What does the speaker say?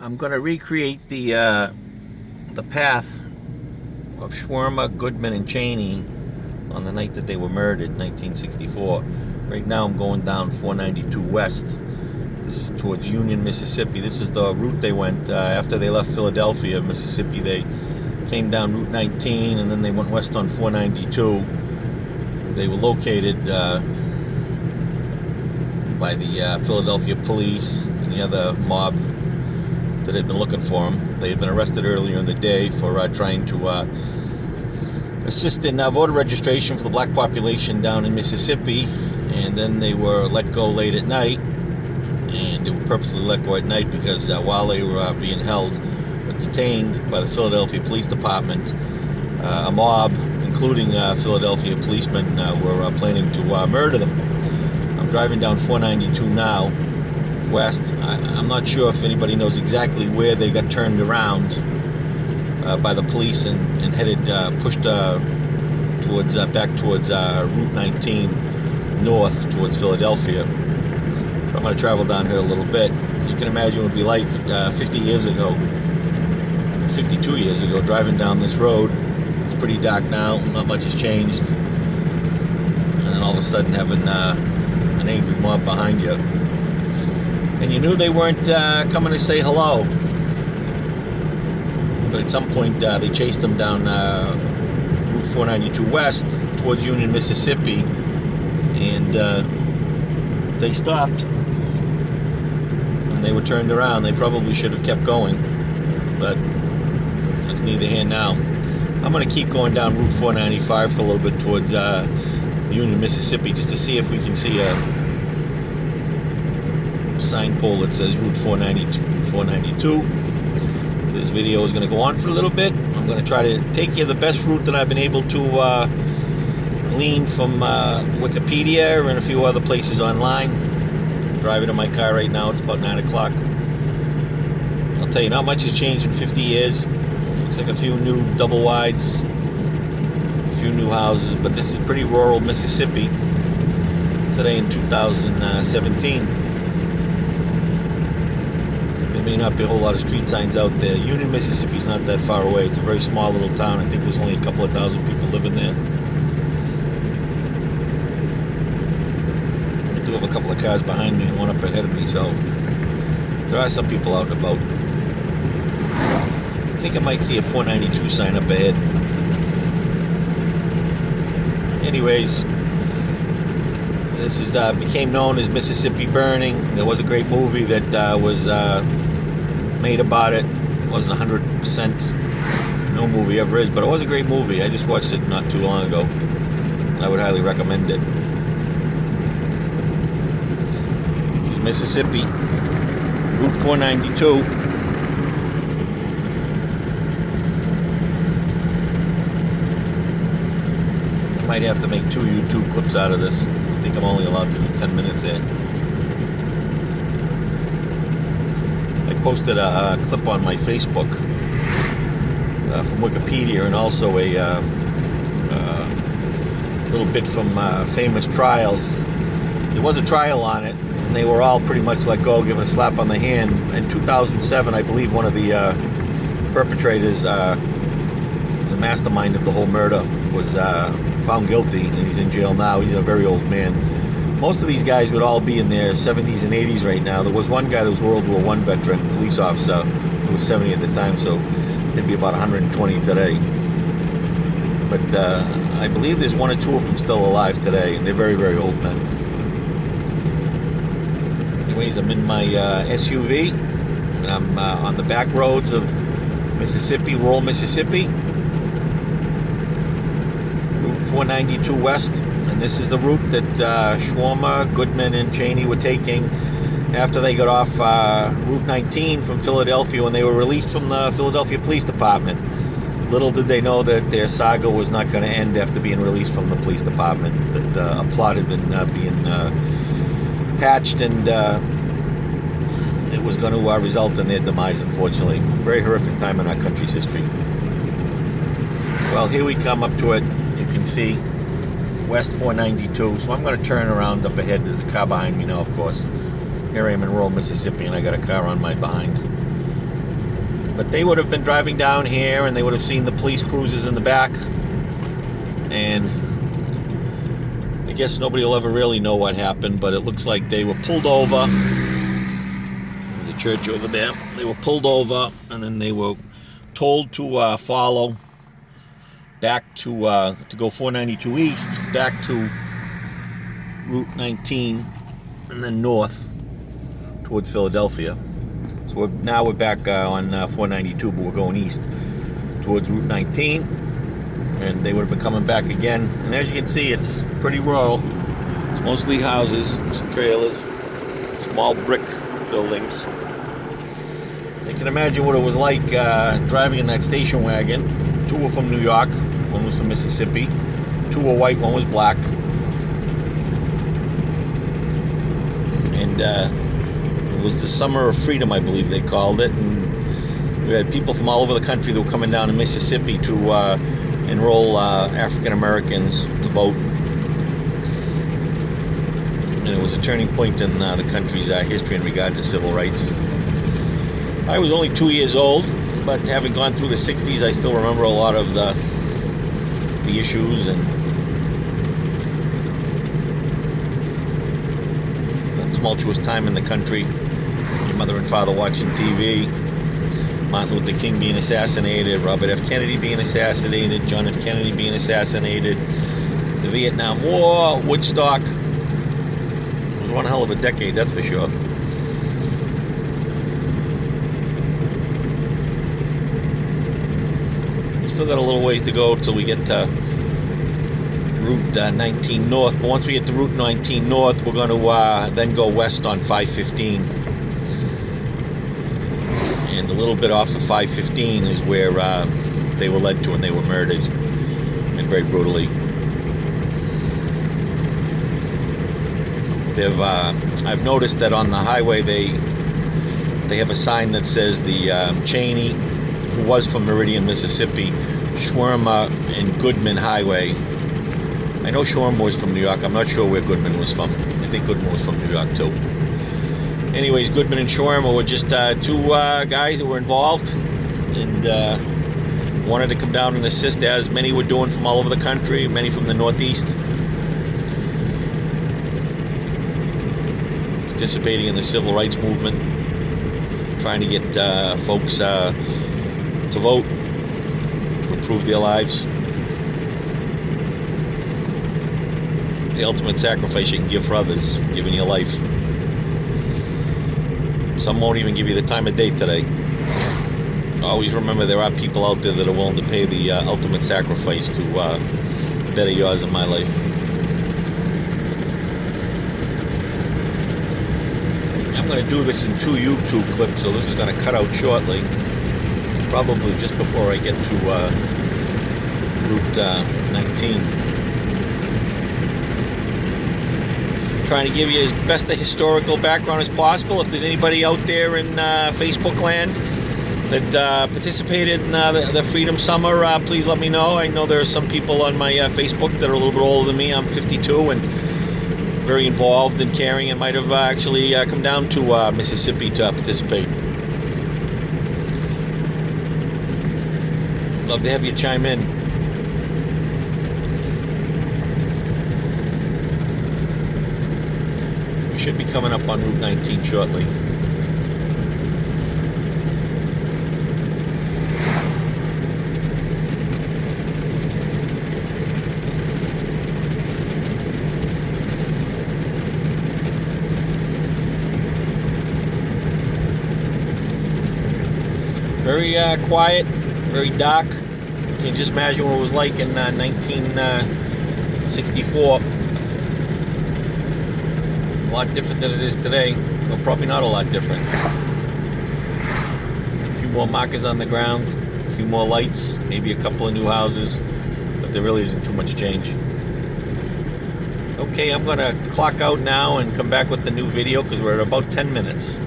I'm going to recreate the path of Schwerner, Goodman, and Chaney on the night that they were murdered, 1964. Right now I'm going down 492 West. This is towards Union, Mississippi. This is the route they went after they left Philadelphia, Mississippi. They came down Route 19 and then they went west on 492. They were located by the Philadelphia police and the other mob that had been looking for them. They had been arrested earlier in the day for trying to assist in voter registration for the black population down in Mississippi, and then they were let go late at night. And they were purposely let go at night because while they were being held or detained by the Philadelphia Police Department, a mob, including Philadelphia policemen, were planning to murder them. I'm driving down 492 now, west. I'm not sure if anybody knows exactly where they got turned around by the police and headed, pushed towards back towards Route 19 north towards Philadelphia. So I'm going to travel down here a little bit. You can imagine what it would be like 50 years ago, 52 years ago, driving down this road. It's pretty dark now, not much has changed. And then all of a sudden having an angry mob behind you. And you knew they weren't coming to say hello. But at some point they chased them down Route 492 West towards Union, Mississippi, and they stopped. And they were turned around. They probably should have kept going, but that's neither here nor now. I'm going to keep going down Route 495 for a little bit towards Union, Mississippi, just to see if we can see a sign pole that says Route 492. This video is going to go on for a little bit. I'm going to try to take you the best route that I've been able to glean from Wikipedia and a few other places online. I'm driving in my car right now. It's about 9 o'clock. I'll tell you, not much has changed in 50 years. Looks like a few new double wides, a few new houses, but this is pretty rural Mississippi today in 2017. There may not be a whole lot of street signs out there. Union, Mississippi is not that far away. It's a very small little town. I think there's only a couple of thousand people living there. I do have a couple of cars behind me and one up ahead of me, so there are some people out and about. I think I might see a 492 sign up ahead. Anyways, this is became known as Mississippi Burning. There was a great movie that was made about it. It wasn't 100%. No movie ever is, but it was a great movie. I just watched it not too long ago. I would highly recommend it. This is Mississippi, Route 492. I might have to make 2 YouTube clips out of this. I think I'm only allowed to do 10 minutes in. I posted a clip on my Facebook from Wikipedia, and also a little bit from Famous Trials. There was a trial on it, and they were all pretty much let go, given a slap on the hand. In 2007, I believe one of the perpetrators, the mastermind of the whole murder, was found guilty, and he's in jail now. He's a very old man. Most of these guys would all be in their 70s and 80s right now. There was one guy that was World War I veteran, police officer, who was 70 at the time, so it'd be about 120 today. But I believe there's 1 or 2 of them still alive today, and they're very, very old men. Anyways, I'm in my SUV, and I'm on the back roads of Mississippi, rural Mississippi. 492 West, and this is the route that Schwerner, Goodman, and Chaney were taking after they got off Route 19 from Philadelphia when they were released from the Philadelphia Police Department. Little did they know that their saga was not going to end after being released from the police department, that a plot had been being hatched, and it was going to result in their demise, unfortunately. Very horrific time in our country's history. Well, here we come up to it. You can see West 492, so I'm going to turn around up ahead. There's a car behind me now, of course. Here I am in rural Mississippi, and I got a car on my behind. But they would have been driving down here, and they would have seen the police cruisers in the back. And I guess nobody will ever really know what happened, but it looks like they were pulled over. There's a church over there. They were pulled over, and then they were told to follow back to go 492 east, back to Route 19, and then north towards Philadelphia. So now we're back on 492, but we're going east towards Route 19, and they would have been coming back again. And as you can see, it's pretty rural. It's mostly houses, some trailers, small brick buildings. You can imagine what it was like driving in that station wagon. 2 were from New York, 1 was from Mississippi. 2 were white, 1 was black. And it was the summer of freedom, I believe they called it. And we had people from all over the country that were coming down to Mississippi to enroll African Americans to vote. And it was a turning point in the country's history in regard to civil rights. I was only 2 years old, but having gone through the 60s, I still remember a lot of the issues and the tumultuous time in the country. Your mother and father watching TV, Martin Luther King being assassinated, Robert F. Kennedy being assassinated, John F. Kennedy being assassinated, the Vietnam War, Woodstock. It was one hell of a decade, that's for sure. Still got a little ways to go till we get to Route 19 North. But once we get to Route 19 North, we're going to then go west on 515. And a little bit off of 515 is where they were led to and they were murdered, and very brutally. I've noticed that on the highway they have a sign that says the Chaney, who was from Meridian, Mississippi, Schwerner and Goodman Highway. I know Schwerner was from New York. I'm not sure where Goodman was from. I think Goodman was from New York too. Anyways, Goodman and Schwerner were just 2 guys that were involved and wanted to come down and assist, as many were doing from all over the country, many from the Northeast, participating in the civil rights movement, trying to get folks to vote, to improve their lives. The ultimate sacrifice you can give for others, giving your life. Some won't even give you the time of day today. Always remember there are people out there that are willing to pay the ultimate sacrifice to better yours and my life. I'm going to do this in 2 YouTube clips, so this is going to cut out shortly. Probably just before I get to Route 19. Trying to give you as best a historical background as possible. If there's anybody out there in Facebook land that participated in the Freedom Summer, please let me know. I know there are some people on my Facebook that are a little bit older than me. I'm 52 and very involved and caring, and might have actually come down to Mississippi to participate. Love to have you chime in. We should be coming up on Route 19 shortly. Very quiet, very dark. You can just imagine what it was like in 1964. A lot different than it is today. Well, probably not a lot different. A few more markers on the ground, a few more lights, maybe a couple of new houses, but there really isn't too much change. Okay, I'm going to clock out now and come back with the new video because we're at about 10 minutes.